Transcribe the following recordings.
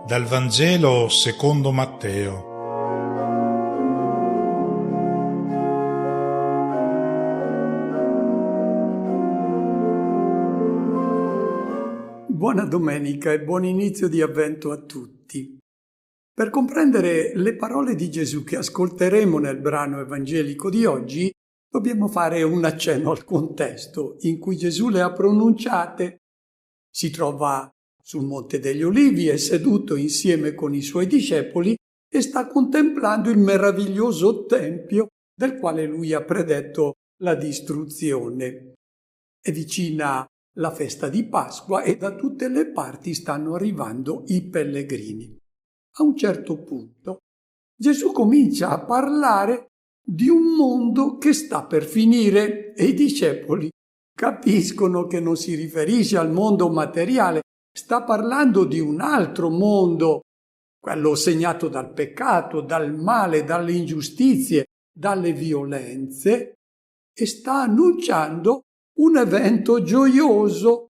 Dal Vangelo secondo Matteo. Buona domenica e buon inizio di Avvento a tutti. Per comprendere le parole di Gesù che ascolteremo nel brano evangelico di oggi, dobbiamo fare un accenno al contesto in cui Gesù le ha pronunciate. Si trova sul Monte degli Olivi, è seduto insieme con i suoi discepoli e sta contemplando il meraviglioso tempio del quale lui ha predetto la distruzione. È vicina la festa di Pasqua e da tutte le parti stanno arrivando i pellegrini. A un certo punto Gesù comincia a parlare di un mondo che sta per finire e i discepoli capiscono che non si riferisce al mondo materiale, sta parlando di un altro mondo, quello segnato dal peccato, dal male, dalle ingiustizie, dalle violenze, e sta annunciando un evento gioioso.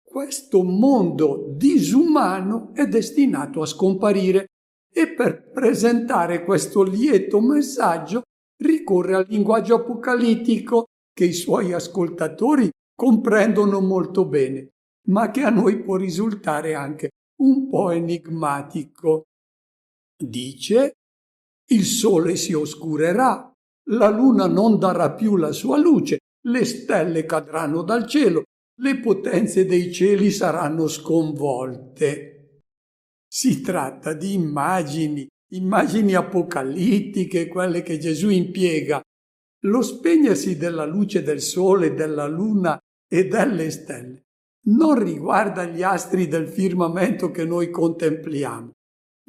Questo mondo disumano è destinato a scomparire e per presentare questo lieto messaggio ricorre al linguaggio apocalittico che i suoi ascoltatori comprendono molto bene, ma che a noi può risultare anche un po' enigmatico. Dice: il sole si oscurerà, la luna non darà più la sua luce, le stelle cadranno dal cielo, le potenze dei cieli saranno sconvolte. Si tratta di immagini apocalittiche, quelle che Gesù impiega. Lo spegnersi della luce del sole, della luna e delle stelle non riguarda gli astri del firmamento che noi contempliamo,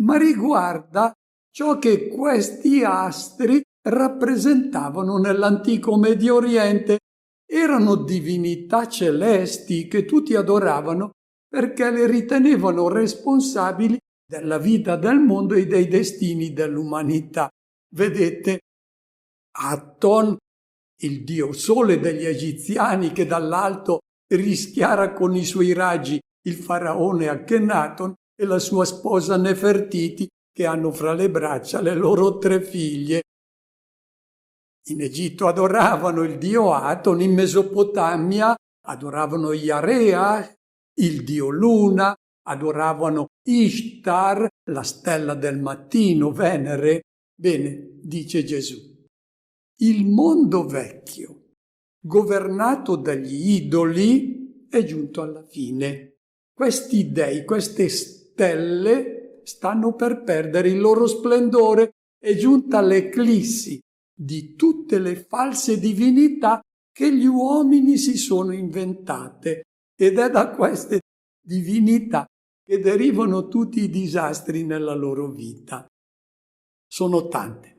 ma riguarda ciò che questi astri rappresentavano nell'antico Medio Oriente. Erano divinità celesti che tutti adoravano perché le ritenevano responsabili della vita del mondo e dei destini dell'umanità. Vedete, Aton, il dio sole degli egiziani che dall'alto rischiara con i suoi raggi il faraone Akhenaton e la sua sposa Nefertiti, che hanno fra le braccia le loro 3 figlie. In Egitto adoravano il dio Aton, in Mesopotamia adoravano Yarea, il dio Luna, adoravano Ishtar, la stella del mattino, Venere. Bene, dice Gesù, il mondo vecchio, governato dagli idoli, è giunto alla fine. Questi dei, queste stelle, stanno per perdere il loro splendore. È giunta l'eclissi di tutte le false divinità che gli uomini si sono inventate, ed è da queste divinità che derivano tutti i disastri nella loro vita. Sono tante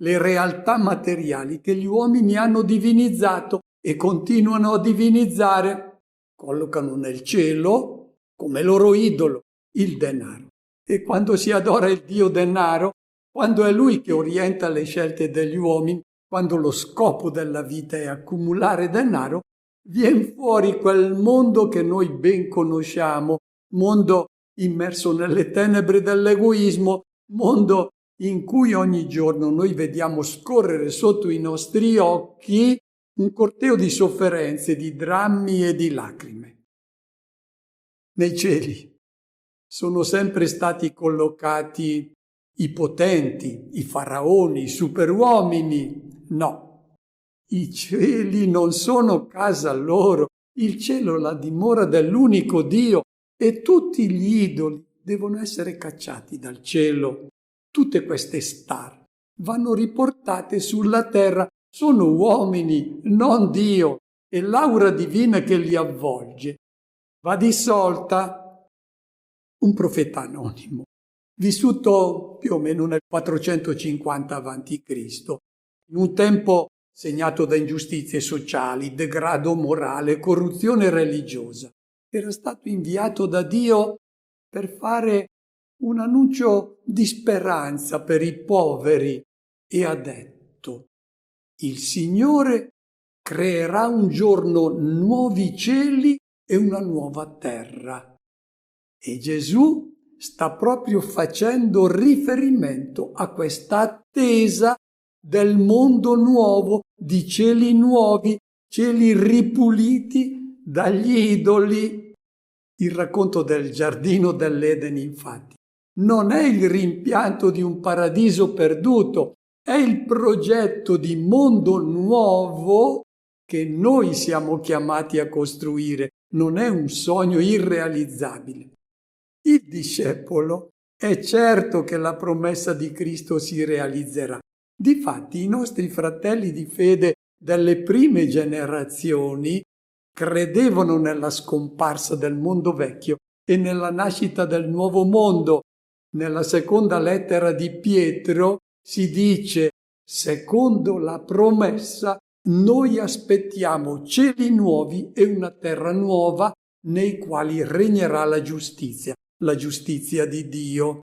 le realtà materiali che gli uomini hanno divinizzato e continuano a divinizzare. Collocano nel cielo come loro idolo il denaro, e quando si adora il dio denaro, quando è lui che orienta le scelte degli uomini, quando lo scopo della vita è accumulare denaro, viene fuori quel mondo che noi ben conosciamo, mondo immerso nelle tenebre dell'egoismo, mondo in cui ogni giorno noi vediamo scorrere sotto i nostri occhi un corteo di sofferenze, di drammi e di lacrime. Nei cieli sono sempre stati collocati i potenti, i faraoni, i superuomini. No, i cieli non sono casa loro. Il cielo è la dimora dell'unico Dio e tutti gli idoli devono essere cacciati dal cielo. Tutte queste star vanno riportate sulla terra. Sono uomini, non Dio, e l'aura divina che li avvolge va dissolta. Un profeta anonimo, vissuto più o meno nel 450 a.C., in un tempo segnato da ingiustizie sociali, degrado morale, corruzione religiosa, era stato inviato da Dio per fare un annuncio di speranza per i poveri e ha detto: il Signore creerà un giorno nuovi cieli e una nuova terra. E Gesù sta proprio facendo riferimento a questa attesa del mondo nuovo, di cieli nuovi, cieli ripuliti dagli idoli. Il racconto del giardino dell'Eden, infatti, non è il rimpianto di un paradiso perduto, è il progetto di mondo nuovo che noi siamo chiamati a costruire, non è un sogno irrealizzabile. Il discepolo è certo che la promessa di Cristo si realizzerà. Difatti, i nostri fratelli di fede delle prime generazioni credevano nella scomparsa del mondo vecchio e nella nascita del nuovo mondo. Nella seconda lettera di Pietro si dice: secondo la promessa, noi aspettiamo cieli nuovi e una terra nuova nei quali regnerà la giustizia di Dio.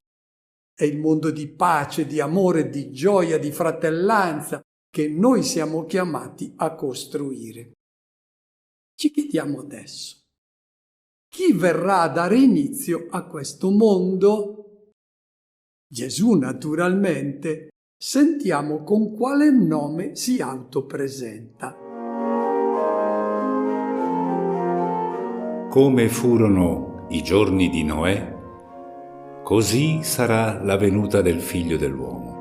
È il mondo di pace, di amore, di gioia, di fratellanza che noi siamo chiamati a costruire. Ci chiediamo adesso: chi verrà a dare inizio a questo mondo? Gesù, naturalmente. Sentiamo con quale nome si autopresenta. Come furono i giorni di Noè, così sarà la venuta del Figlio dell'uomo.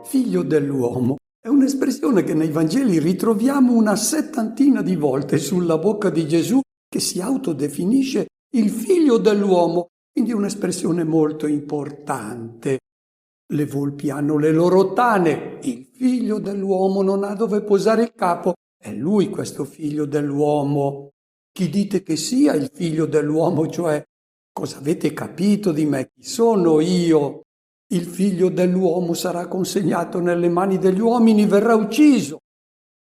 Figlio dell'uomo è un'espressione che nei Vangeli ritroviamo una settantina di volte sulla bocca di Gesù, che si autodefinisce il Figlio dell'uomo, quindi un'espressione molto importante. Le volpi hanno le loro tane, il Figlio dell'uomo non ha dove posare il capo, è lui questo Figlio dell'uomo. Chi dite che sia il Figlio dell'uomo, cioè cosa avete capito di me? Chi sono io? Il Figlio dell'uomo sarà consegnato nelle mani degli uomini, verrà ucciso.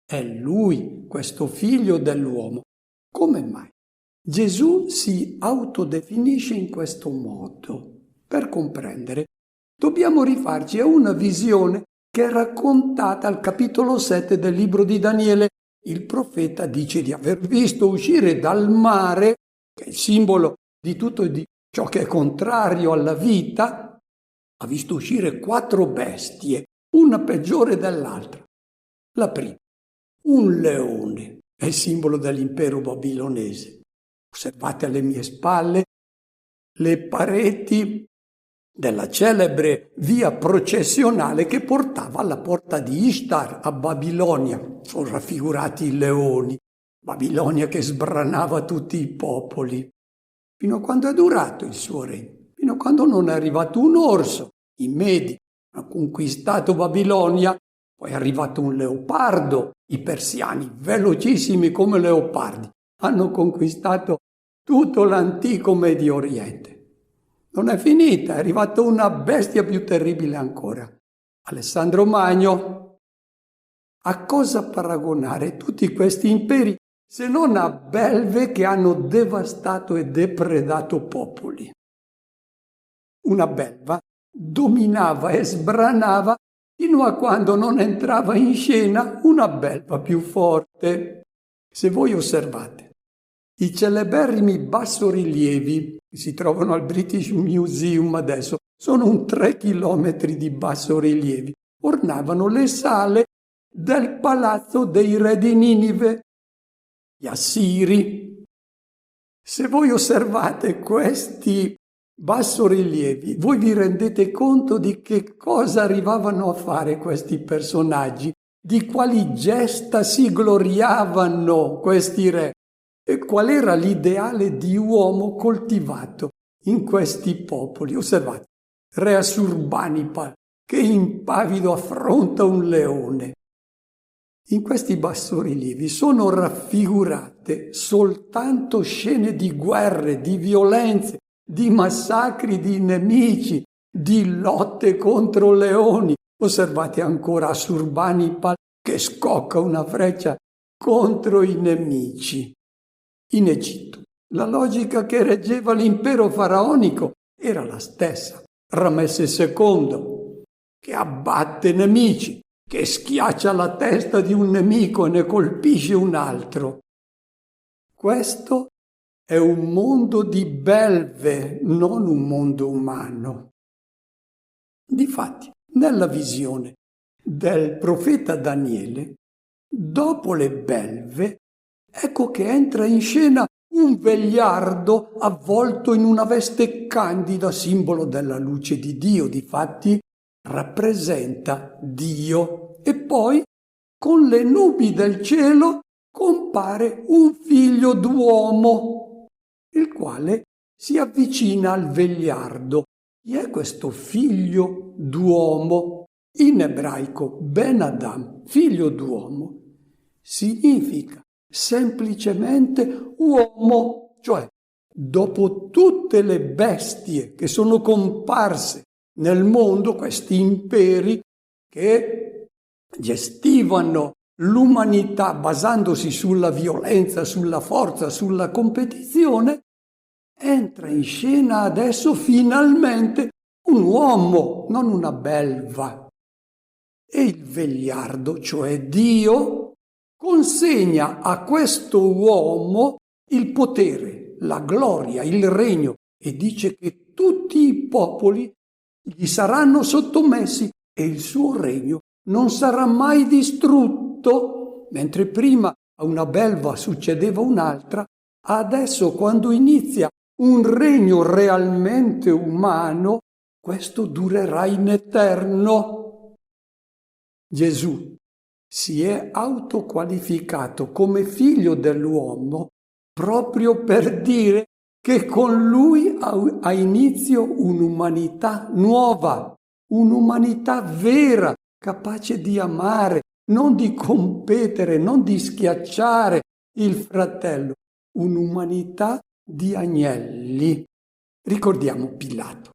È lui questo Figlio dell'uomo. Come mai? Gesù si autodefinisce in questo modo. Per comprendere, dobbiamo rifarci a una visione che è raccontata al capitolo 7 del libro di Daniele. Il profeta dice di aver visto uscire dal mare, che è il simbolo di tutto e di ciò che è contrario alla vita, ha visto uscire 4 bestie, una peggiore dell'altra. La prima, un leone, è il simbolo dell'impero babilonese. Osservate alle mie spalle le pareti della celebre via processionale che portava alla porta di Ishtar a Babilonia. Sono raffigurati i leoni, Babilonia che sbranava tutti i popoli. Fino a quando è durato il suo regno, fino a quando non è arrivato un orso, i Medi hanno conquistato Babilonia, poi è arrivato un leopardo, i persiani, velocissimi come leopardi, hanno conquistato tutto l'antico Medio Oriente. Non è finita, è arrivata una bestia più terribile ancora. Alessandro Magno. A cosa paragonare tutti questi imperi se non a belve che hanno devastato e depredato popoli? Una belva dominava e sbranava fino a quando non entrava in scena una belva più forte. Se voi osservate i celeberrimi bassorilievi che si trovano al British Museum adesso, sono un 3 chilometri di bassorilievi, ornavano le sale del palazzo dei re di Ninive, gli Assiri. Se voi osservate questi bassorilievi, voi vi rendete conto di che cosa arrivavano a fare questi personaggi, di quali gesta si gloriavano questi re. E qual era l'ideale di uomo coltivato in questi popoli? Osservate, re Assurbanipal, che impavido affronta un leone. In questi bassorilievi sono raffigurate soltanto scene di guerre, di violenze, di massacri di nemici, di lotte contro leoni. Osservate ancora Assurbanipal che scocca una freccia contro i nemici. In Egitto, la logica che reggeva l'impero faraonico era la stessa. Ramesse II, che abbatte nemici, che schiaccia la testa di un nemico e ne colpisce un altro. Questo è un mondo di belve, non un mondo umano. Difatti, nella visione del profeta Daniele, dopo le belve, ecco che entra in scena un vegliardo avvolto in una veste candida, simbolo della luce di Dio. Difatti, rappresenta Dio. E poi, con le nubi del cielo, compare un figlio d'uomo, il quale si avvicina al vegliardo. Chi è questo figlio d'uomo? In ebraico, Ben Adam, figlio d'uomo, significa semplicemente uomo, cioè dopo tutte le bestie che sono comparse nel mondo, questi imperi che gestivano l'umanità basandosi sulla violenza, sulla forza, sulla competizione, entra in scena adesso finalmente un uomo, non una belva. E il vegliardo, cioè Dio, consegna a questo uomo il potere, la gloria, il regno, e dice che tutti i popoli gli saranno sottomessi e il suo regno non sarà mai distrutto. Mentre prima a una belva succedeva un'altra, adesso quando inizia un regno realmente umano, questo durerà in eterno. Gesù si è autoqualificato come figlio dell'uomo proprio per dire che con lui ha inizio un'umanità nuova, un'umanità vera, capace di amare, non di competere, non di schiacciare il fratello, un'umanità di agnelli. Ricordiamo Pilato.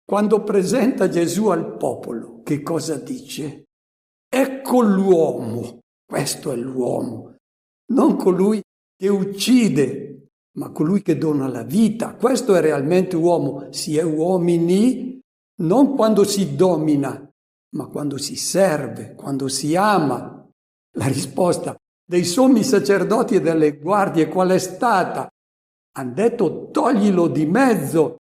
Quando presenta Gesù al popolo, che cosa dice? Ecco l'uomo, questo è l'uomo, non colui che uccide, ma colui che dona la vita. Questo è realmente uomo. Si è uomini non quando si domina, ma quando si serve, quando si ama. La risposta dei sommi sacerdoti e delle guardie qual è stata? Han detto toglilo di mezzo.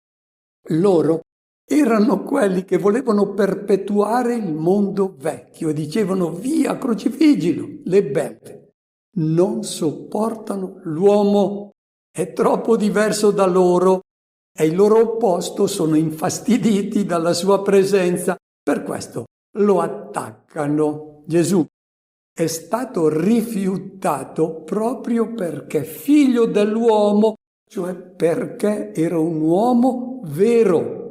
Loro erano quelli che volevano perpetuare il mondo vecchio e dicevano via, crocifiggilo. Le belve non sopportano l'uomo, è troppo diverso da loro e il loro opposto, sono infastiditi dalla sua presenza, per questo lo attaccano. Gesù è stato rifiutato proprio perché figlio dell'uomo, cioè perché era un uomo vero.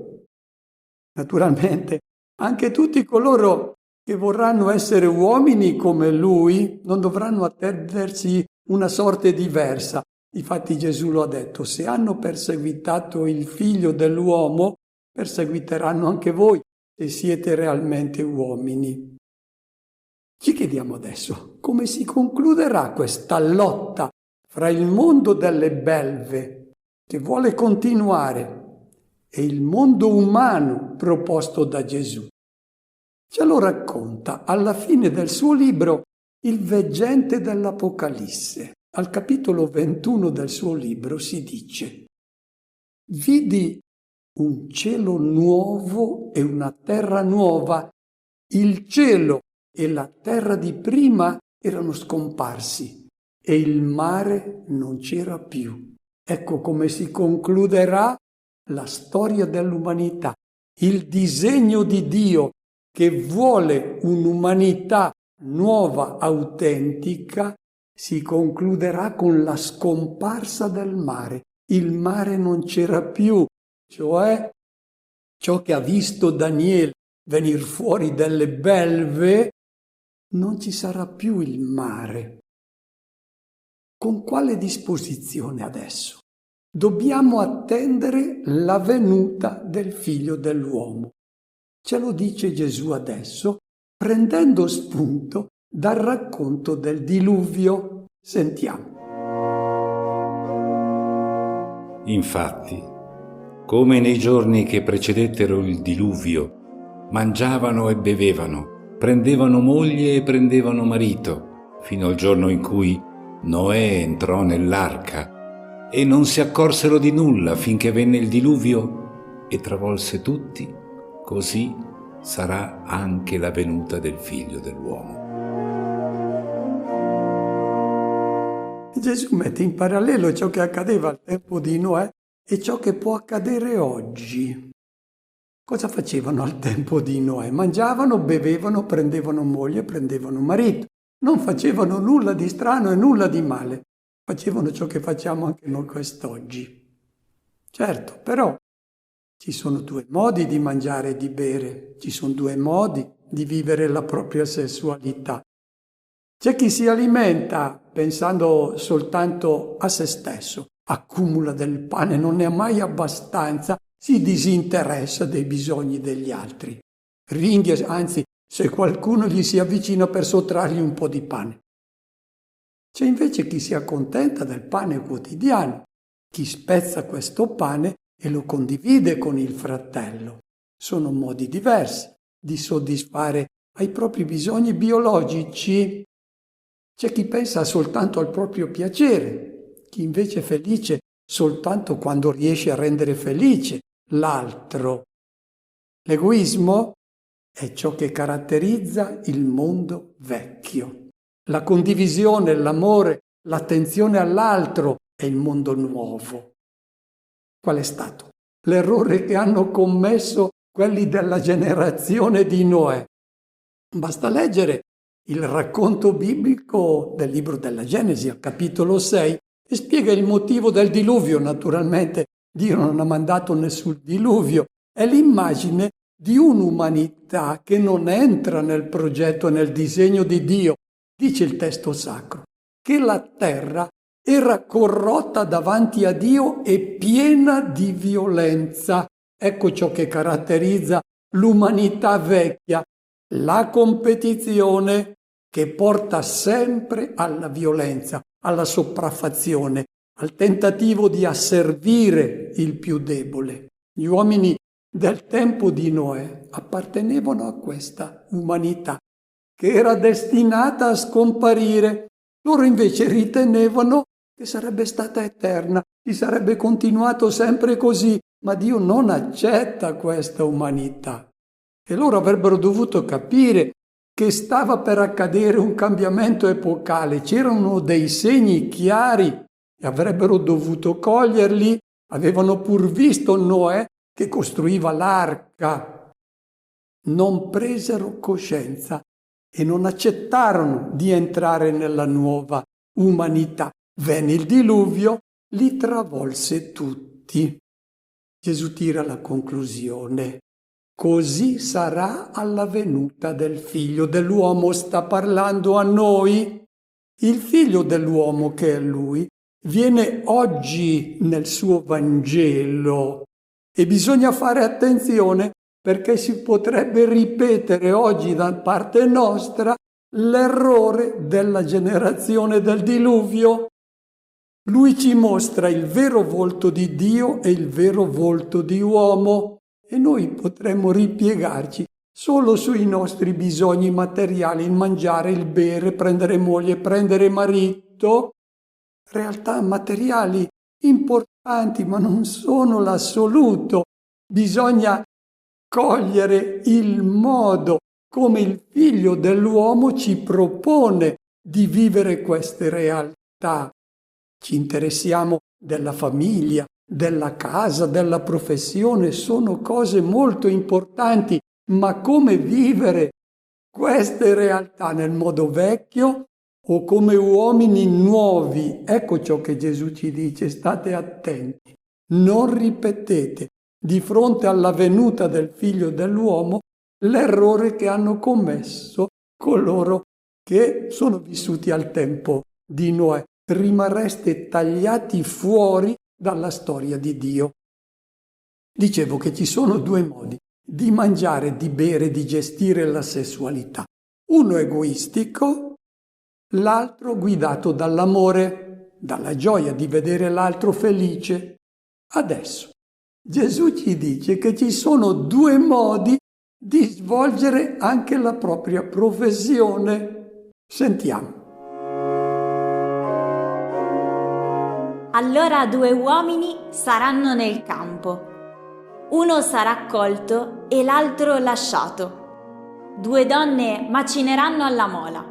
Naturalmente, anche tutti coloro che vorranno essere uomini come lui non dovranno attendersi una sorte diversa. Infatti Gesù lo ha detto, se hanno perseguitato il figlio dell'uomo, perseguiteranno anche voi, se siete realmente uomini. Ci chiediamo adesso come si concluderà questa lotta fra il mondo delle belve, che vuole continuare, e il mondo umano proposto da Gesù. Ce lo racconta alla fine del suo libro il veggente dell'Apocalisse. Al capitolo 21 del suo libro si dice: vidi un cielo nuovo e una terra nuova. Il cielo e la terra di prima erano scomparsi e il mare non c'era più. Ecco come si concluderà la storia dell'umanità, il disegno di Dio che vuole un'umanità nuova, autentica, si concluderà con la scomparsa del mare. Il mare non c'era più, cioè ciò che ha visto Daniele venir fuori dalle belve, non ci sarà più il mare. Con quale disposizione adesso? Dobbiamo attendere la venuta del Figlio dell'uomo. Ce lo dice Gesù adesso, prendendo spunto dal racconto del diluvio. Sentiamo. Infatti, come nei giorni che precedettero il diluvio, mangiavano e bevevano, prendevano moglie e prendevano marito, fino al giorno in cui Noè entrò nell'arca e non si accorsero di nulla finché venne il diluvio e travolse tutti. Così sarà anche la venuta del Figlio dell'uomo. Gesù mette in parallelo ciò che accadeva al tempo di Noè e ciò che può accadere oggi. Cosa facevano al tempo di Noè? Mangiavano, bevevano, prendevano moglie, prendevano marito. Non facevano nulla di strano e nulla di male. Facevano ciò che facciamo anche noi quest'oggi. Certo, però ci sono due modi di mangiare e di bere, ci sono due modi di vivere la propria sessualità. C'è chi si alimenta pensando soltanto a se stesso, accumula del pane, non ne ha mai abbastanza, si disinteressa dei bisogni degli altri. Ringhia, anzi, se qualcuno gli si avvicina per sottrargli un po' di pane. C'è invece chi si accontenta del pane quotidiano, chi spezza questo pane e lo condivide con il fratello. Sono modi diversi di soddisfare ai propri bisogni biologici. C'è chi pensa soltanto al proprio piacere, chi invece è felice soltanto quando riesce a rendere felice l'altro. L'egoismo è ciò che caratterizza il mondo vecchio. La condivisione, l'amore, l'attenzione all'altro è il mondo nuovo. Qual è stato l'errore che hanno commesso quelli della generazione di Noè? Basta leggere il racconto biblico del libro della Genesi, al capitolo 6, e spiega il motivo del diluvio. Naturalmente Dio non ha mandato nessun diluvio, è l'immagine di un'umanità che non entra nel progetto e nel disegno di Dio. Dice il testo sacro che la terra era corrotta davanti a Dio e piena di violenza. Ecco ciò che caratterizza l'umanità vecchia, la competizione che porta sempre alla violenza, alla sopraffazione, al tentativo di asservire il più debole. Gli uomini del tempo di Noè appartenevano a questa umanità che era destinata a scomparire. Loro invece ritenevano che sarebbe stata eterna, si sarebbe continuato sempre così, ma Dio non accetta questa umanità. E loro avrebbero dovuto capire che stava per accadere un cambiamento epocale, c'erano dei segni chiari e avrebbero dovuto coglierli. Avevano pur visto Noè che costruiva l'arca. Non presero coscienza e non accettarono di entrare nella nuova umanità. Venne il diluvio, li travolse tutti. Gesù tira la conclusione. Così sarà alla venuta del Figlio dell'uomo. Sta parlando a noi. Il Figlio dell'uomo, che è Lui, viene oggi nel suo Vangelo e bisogna fare attenzione perché si potrebbe ripetere oggi da parte nostra l'errore della generazione del diluvio. Lui ci mostra il vero volto di Dio e il vero volto di uomo e noi potremmo ripiegarci solo sui nostri bisogni materiali, il mangiare, il bere, prendere moglie, prendere marito, realtà materiali importanti ma non sono l'assoluto. Bisogna cogliere il modo come il Figlio dell'uomo ci propone di vivere queste realtà. Ci interessiamo della famiglia, della casa, della professione, sono cose molto importanti, ma come vivere queste realtà nel modo vecchio o come uomini nuovi? Ecco ciò che Gesù ci dice, state attenti, non ripetete di fronte alla venuta del Figlio dell'uomo l'errore che hanno commesso coloro che sono vissuti al tempo di Noè. Rimarreste tagliati fuori dalla storia di Dio. Dicevo che ci sono due modi di mangiare, di bere, di gestire la sessualità. Uno egoistico, l'altro guidato dall'amore, dalla gioia di vedere l'altro felice. Adesso Gesù ci dice che ci sono due modi di svolgere anche la propria professione. Sentiamo. Allora 2 uomini saranno nel campo. Uno sarà accolto e l'altro lasciato. 2 donne macineranno alla mola.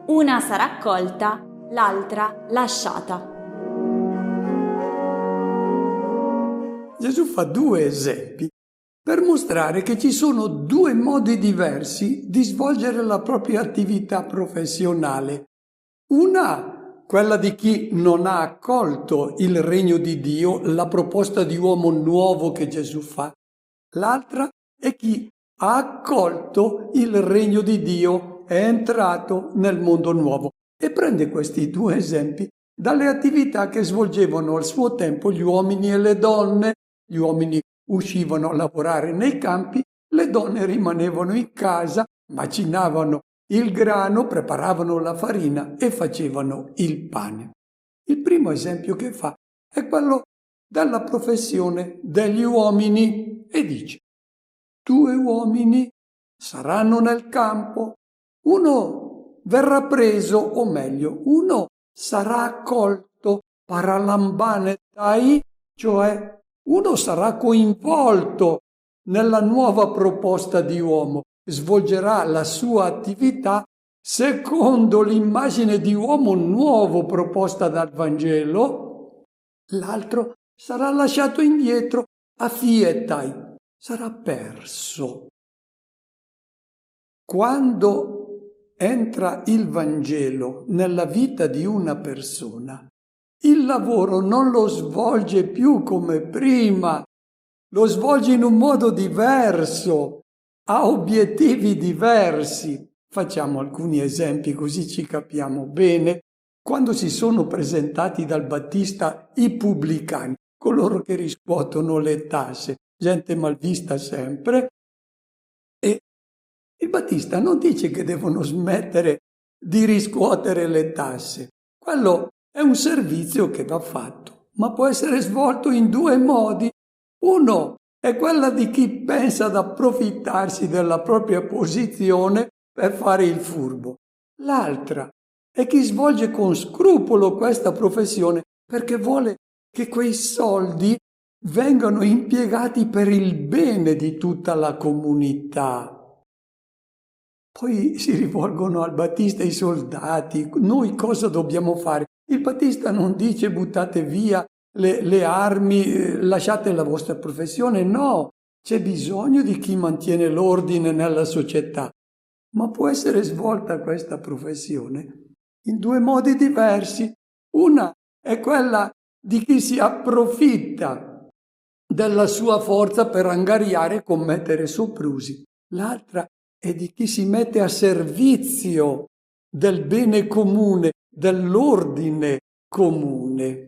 Una sarà accolta, l'altra lasciata. Gesù fa 2 esempi per mostrare che ci sono 2 modi diversi di svolgere la propria attività professionale. Una, quella di chi non ha accolto il regno di Dio, la proposta di uomo nuovo che Gesù fa. L'altra è chi ha accolto il regno di Dio, è entrato nel mondo nuovo. E prende questi 2 esempi dalle attività che svolgevano al suo tempo gli uomini e le donne. Gli uomini uscivano a lavorare nei campi, le donne rimanevano in casa, macinavano il grano, preparavano la farina e facevano il pane. Il primo esempio che fa è quello della professione degli uomini e dice: 2 uomini saranno nel campo, uno verrà preso, o meglio, uno sarà accolto, paralambanetai, cioè uno sarà coinvolto nella nuova proposta di uomo, svolgerà la sua attività secondo l'immagine di uomo nuovo proposta dal Vangelo. L'altro sarà lasciato indietro a fietai, sarà perso. Quando entra il Vangelo nella vita di una persona, il lavoro non lo svolge più come prima, lo svolge in un modo diverso, ha obiettivi diversi. Facciamo alcuni esempi così ci capiamo bene. Quando si sono presentati dal Battista i pubblicani, coloro che riscuotono le tasse, gente malvista sempre, e il Battista non dice che devono smettere di riscuotere le tasse. Quello è un servizio che va fatto, ma può essere svolto in 2 modi. Uno è quella di chi pensa ad approfittarsi della propria posizione per fare il furbo. L'altra è chi svolge con scrupolo questa professione perché vuole che quei soldi vengano impiegati per il bene di tutta la comunità. Poi si rivolgono al Battista i soldati: noi cosa dobbiamo fare? Il Battista non dice buttate via le armi, lasciate la vostra professione, no, c'è bisogno di chi mantiene l'ordine nella società. Ma può essere svolta questa professione in 2 modi diversi. Una è quella di chi si approfitta della sua forza per angariare e commettere soprusi. L'altra è di chi si mette a servizio del bene comune, dell'ordine comune.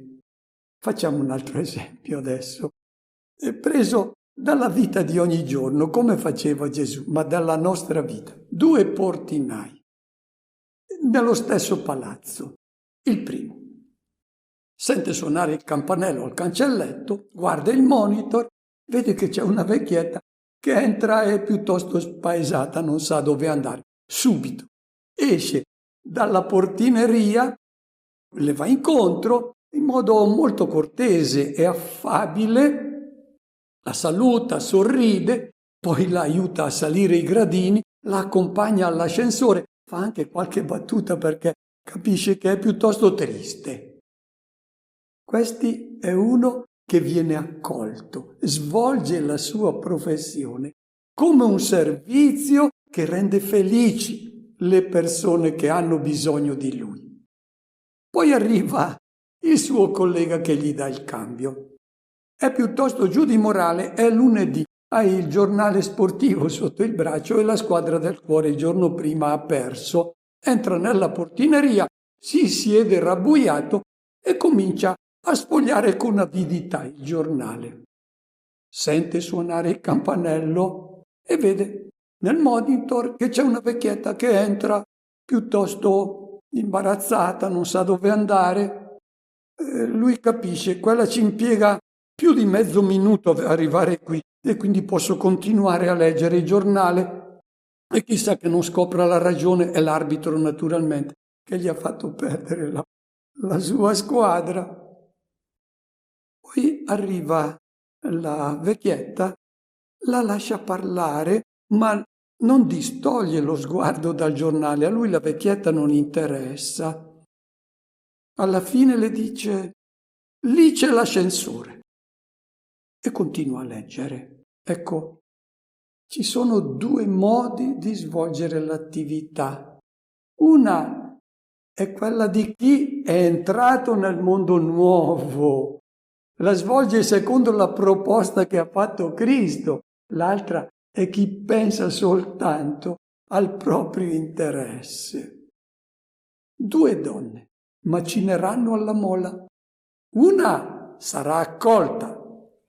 Facciamo un altro esempio adesso. È preso dalla vita di ogni giorno, come faceva Gesù, ma dalla nostra vita. 2 portinai nello stesso palazzo. Il primo sente suonare il campanello al cancelletto, guarda il monitor, vede che c'è una vecchietta che entra e è piuttosto spaesata, non sa dove andare. Subito esce dalla portineria, le va incontro in modo molto cortese e affabile, la saluta, sorride, poi la aiuta a salire i gradini, la accompagna all'ascensore, fa anche qualche battuta perché capisce che è piuttosto triste. Questi è uno che viene accolto, svolge la sua professione come un servizio che rende felici le persone che hanno bisogno di lui. Poi arriva il suo collega che gli dà il cambio. È piuttosto giù di morale, è lunedì, ha il giornale sportivo sotto il braccio e la squadra del cuore il giorno prima ha perso. Entra nella portineria, si siede rabbuiato e comincia a sfogliare con avidità il giornale. Sente suonare il campanello e vede nel monitor che c'è una vecchietta che entra piuttosto imbarazzata, non sa dove andare. Lui capisce, quella ci impiega più di mezzo minuto ad arrivare qui e quindi posso continuare a leggere il giornale e chissà che non scopra la ragione, è l'arbitro naturalmente che gli ha fatto perdere la sua squadra. Poi arriva la vecchietta, la lascia parlare, ma non distoglie lo sguardo dal giornale. A lui la vecchietta non interessa. Alla fine le dice: lì c'è l'ascensore. E continua a leggere. Ecco, ci sono due modi di svolgere l'attività. Una è quella di chi è entrato nel mondo nuovo, la svolge secondo la proposta che ha fatto Cristo. L'altra è chi pensa soltanto al proprio interesse. Due donne macineranno alla mola. Una sarà accolta,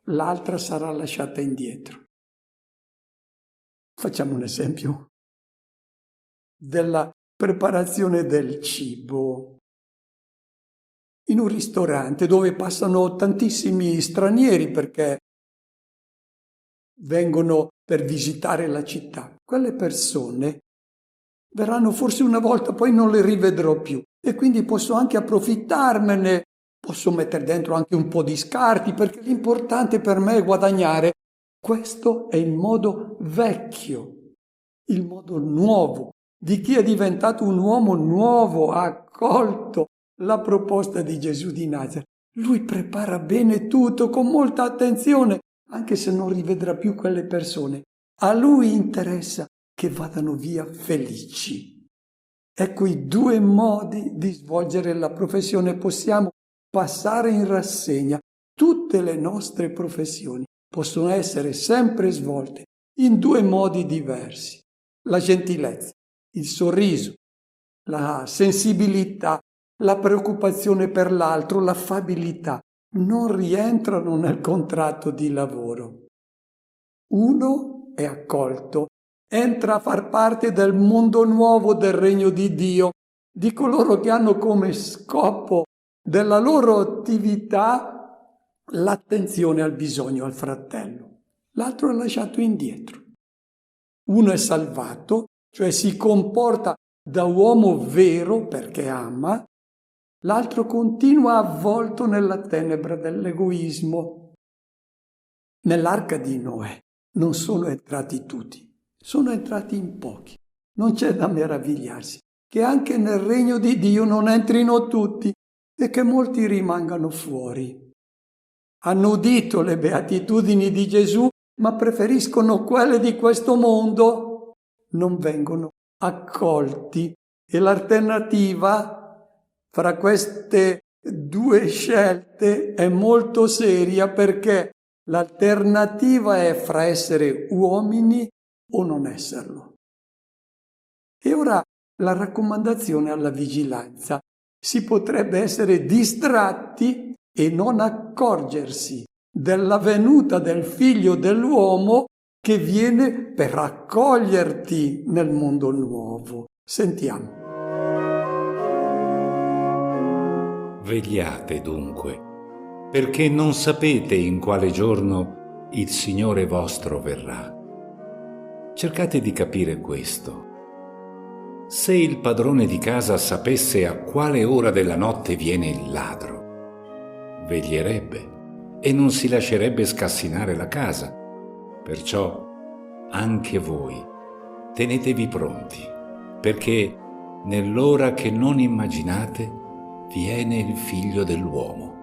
l'altra sarà lasciata indietro. Facciamo un esempio della preparazione del cibo. In un ristorante dove passano tantissimi stranieri perché vengono per visitare la città, quelle persone verranno forse una volta, poi non le rivedrò più e quindi posso anche approfittarmene, posso mettere dentro anche un po' di scarti perché l'importante per me è guadagnare. Questo è il modo vecchio, il modo nuovo, di chi è diventato un uomo nuovo, ha accolto la proposta di Gesù di Nazareth. Lui prepara bene tutto, con molta attenzione, anche se non rivedrà più quelle persone. A lui interessa che vadano via felici. Ecco i due modi di svolgere la professione. Possiamo passare in rassegna tutte le nostre professioni. Possono essere sempre svolte in due modi diversi. La gentilezza, il sorriso, la sensibilità, la preoccupazione per l'altro, l'affabilità non rientrano nel contratto di lavoro. Uno è accolto, entra a far parte del mondo nuovo del regno di Dio, di coloro che hanno come scopo della loro attività l'attenzione al bisogno, al fratello. L'altro è lasciato indietro. Uno è salvato, cioè si comporta da uomo vero perché ama, l'altro continua avvolto nella tenebra dell'egoismo. Nell'arca di Noè non sono entrati tutti, sono entrati in pochi. Non c'è da meravigliarsi che anche nel regno di Dio non entrino tutti e che molti rimangano fuori. Hanno udito le beatitudini di Gesù, ma preferiscono quelle di questo mondo, non vengono accolti. E l'alternativa fra queste due scelte è molto seria, perché l'alternativa è fra essere uomini o non esserlo. E ora la raccomandazione alla vigilanza. Si potrebbe essere distratti e non accorgersi della venuta del Figlio dell'uomo che viene per accoglierti nel mondo nuovo. Sentiamo. Vegliate dunque, perché non sapete in quale giorno il Signore vostro verrà. Cercate di capire questo. Se il padrone di casa sapesse a quale ora della notte viene il ladro, veglierebbe e non si lascerebbe scassinare la casa. Perciò anche voi tenetevi pronti, perché nell'ora che non immaginate viene il Figlio dell'uomo.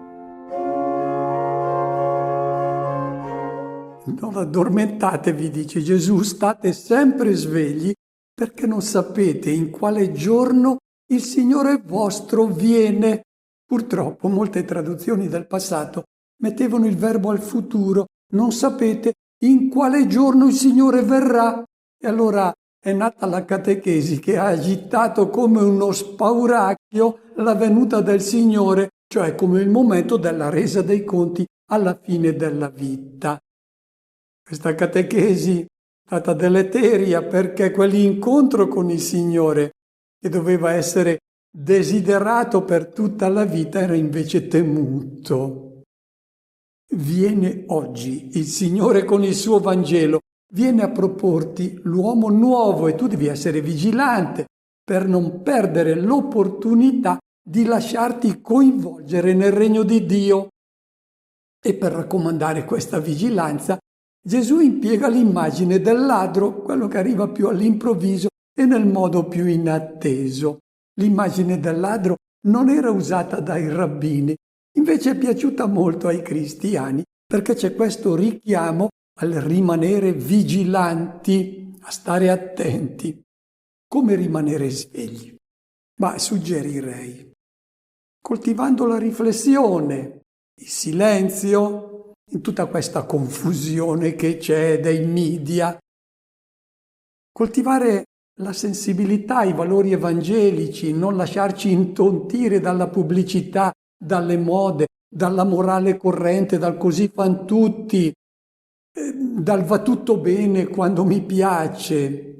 Non addormentatevi, dice Gesù, state sempre svegli, perché non sapete in quale giorno il Signore vostro viene. Purtroppo molte traduzioni del passato mettevano il verbo al futuro, non sapete in quale giorno il Signore verrà. E allora è nata la catechesi che ha agitato come uno spauracchio la venuta del Signore, cioè come il momento della resa dei conti alla fine della vita. Questa catechesi è stata deleteria perché quell'incontro con il Signore, che doveva essere desiderato per tutta la vita, era invece temuto. Viene oggi il Signore con il suo Vangelo, viene a proporti l'uomo nuovo e tu devi essere vigilante per non perdere l'opportunità di lasciarti coinvolgere nel regno di Dio. E per raccomandare questa vigilanza, Gesù impiega l'immagine del ladro, quello che arriva più all'improvviso e nel modo più inatteso. L'immagine del ladro non era usata dai rabbini, invece è piaciuta molto ai cristiani, perché c'è questo richiamo al rimanere vigilanti, a stare attenti. Come rimanere svegli? Ma suggerirei, coltivando la riflessione, il silenzio, in tutta questa confusione che c'è dei media, coltivare la sensibilità ai valori evangelici, non lasciarci intontire dalla pubblicità, dalle mode, dalla morale corrente, dal così fan tutti, dal va tutto bene quando mi piace.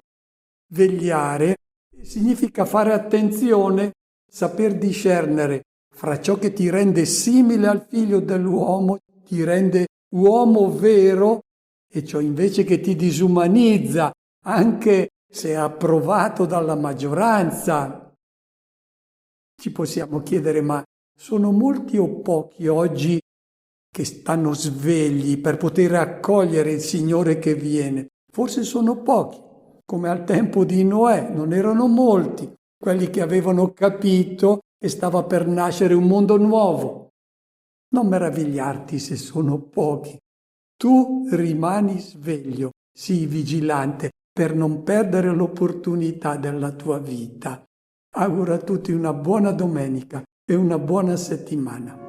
Vegliare significa fare attenzione, saper discernere fra ciò che ti rende simile al figlio dell'uomo, ti rende uomo vero, e ciò invece che ti disumanizza, anche se è approvato dalla maggioranza. Ci possiamo chiedere, ma sono molti o pochi oggi che stanno svegli per poter accogliere il Signore che viene? Forse sono pochi, come al tempo di Noè, non erano molti, quelli che avevano capito che stava per nascere un mondo nuovo. Non meravigliarti se sono pochi. Tu rimani sveglio, sii vigilante per non perdere l'opportunità della tua vita. Auguro a tutti una buona domenica e una buona settimana.